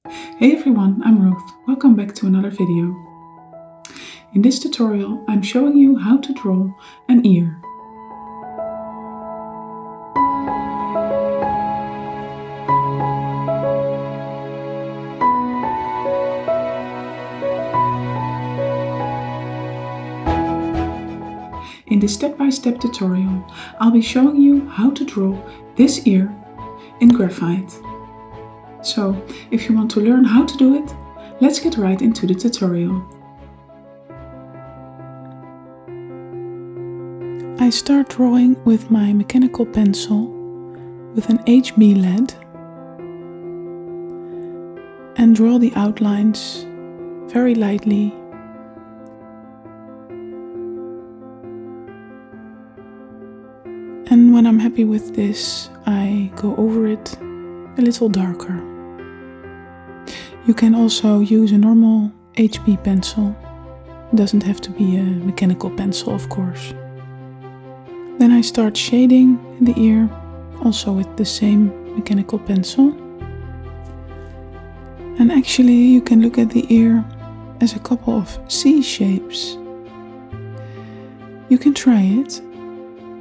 Hey everyone, I'm Ruth. Welcome back to another video. In this tutorial, I'm showing you how to draw an ear. In this step-by-step tutorial, I'll be showing you how to draw this ear in graphite. So, if you want to learn how to do it, let's get right into the tutorial. I start drawing with my mechanical pencil with an HB lead and draw the outlines very lightly. And when I'm happy with this, I go over it a little darker. You can also use a normal HB pencil. It doesn't have to be a mechanical pencil, of course. Then I start shading the ear, also with the same mechanical pencil. And actually you can look at the ear as a couple of C shapes. You can try it.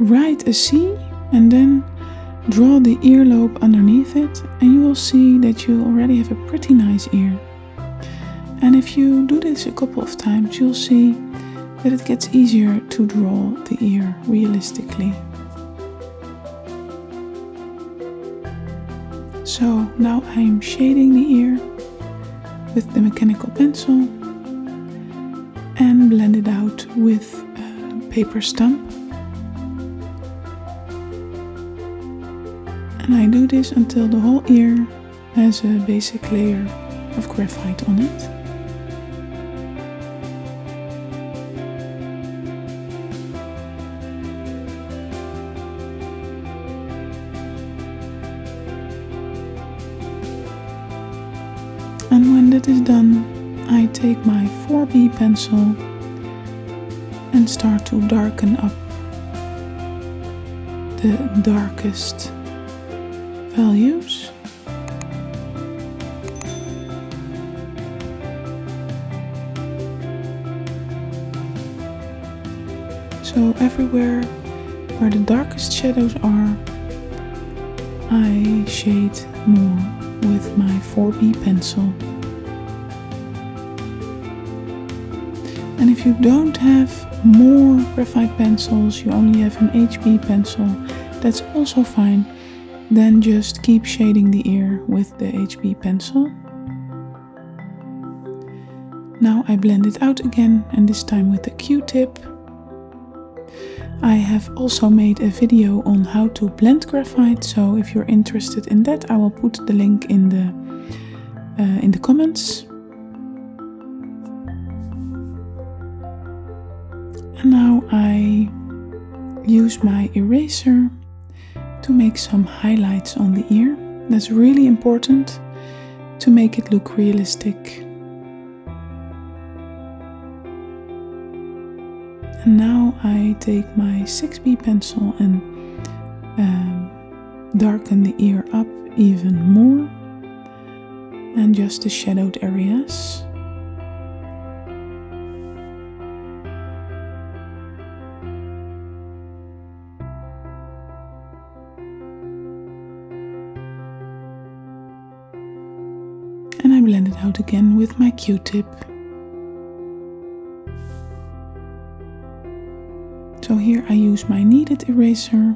Write a C and then draw the earlobe underneath it, and you will see that you already have a pretty nice ear. And if you do this a couple of times, you'll see that it gets easier to draw the ear realistically. So now I'm shading the ear with the mechanical pencil and blend it out with paper stump. And I do this until the whole ear has a basic layer of graphite on it. And when that is done, I take my 4B pencil and start to darken up the darkest values. So everywhere where the darkest shadows are, I shade more with my 4B pencil. And if you don't have more graphite pencils, you only have an HB pencil, that's also fine. Then just keep shading the ear with the HB pencil. Now I blend it out again, and this time with the Q-tip. I have also made a video on how to blend graphite, so if you're interested in that, I will put the link in the comments. And now I use my eraser to make some highlights on the ear. That's really important to make it look realistic. And now I take my 6B pencil and darken the ear up even more, and just the shadowed areas. And I blend it out again with my Q-tip. So here I use my Kneeded Eraser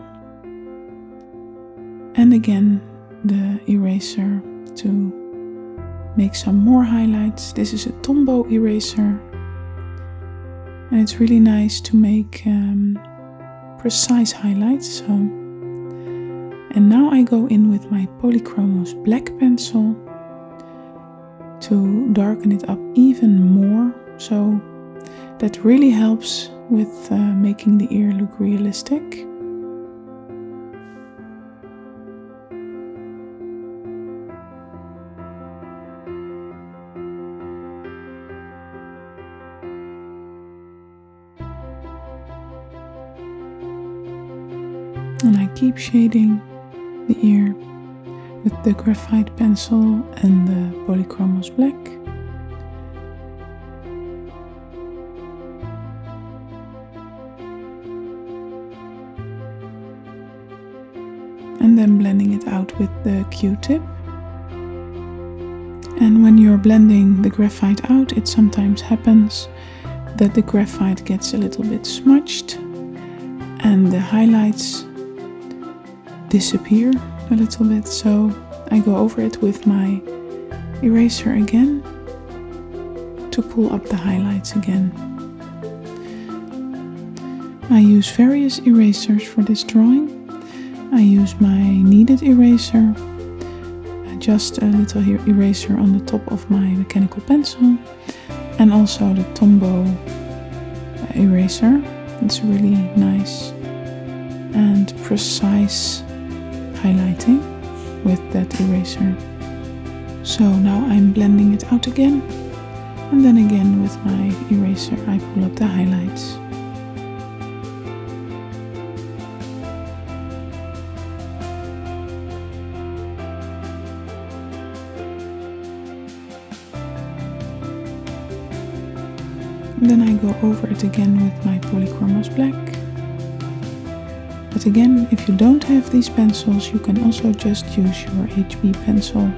and again the eraser to make some more highlights. This is a Tombow Eraser, and it's really nice to make precise highlights. And now I go in with my Polychromos black pencil to darken it up even more, so that really helps with making the ear look realistic. And I keep shading the ear with the graphite pencil and the polychromos black. And then blending it out with the Q-tip. And when you're blending the graphite out, it sometimes happens that the graphite gets a little bit smudged and the highlights disappear a little bit. So I go over it with my eraser again to pull up the highlights again. I use various erasers for this drawing. I use my Kneeded Eraser, just a little eraser on the top of my mechanical pencil, and also the Tombow Eraser. It's really nice and precise highlighting with that eraser. So now I'm blending it out again, and then again with my eraser I pull up the highlights. And then I go over it again with my polychromos black. But again, if you don't have these pencils, you can also just use your HB pencil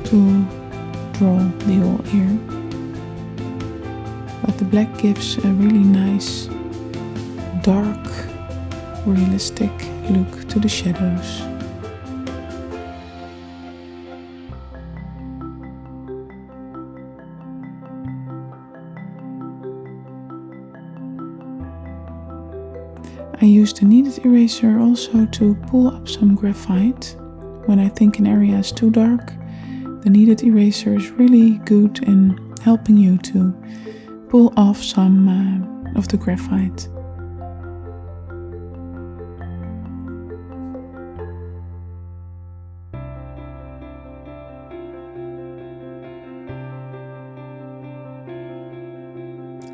to draw the whole ear. But the black gives a really nice, dark, realistic look to the shadows. I use the Kneeded Eraser also to pull up some graphite. When I think an area is too dark, the Kneeded Eraser is really good in helping you to pull off some of the graphite.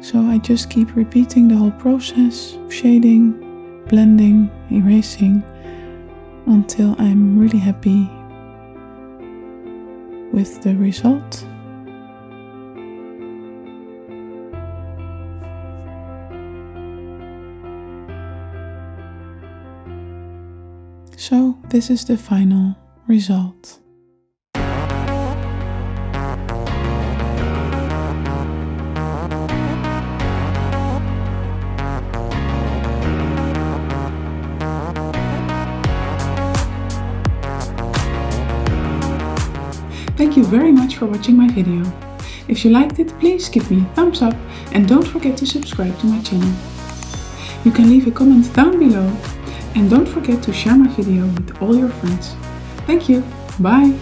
So I just keep repeating the whole process of shading, blending, erasing, until I'm really happy with the result. So this is the final result. Thank you very much for watching my video. If you liked it, please give me a thumbs up and don't forget to subscribe to my channel. You can leave a comment down below and don't forget to share my video with all your friends. Thank you. Bye.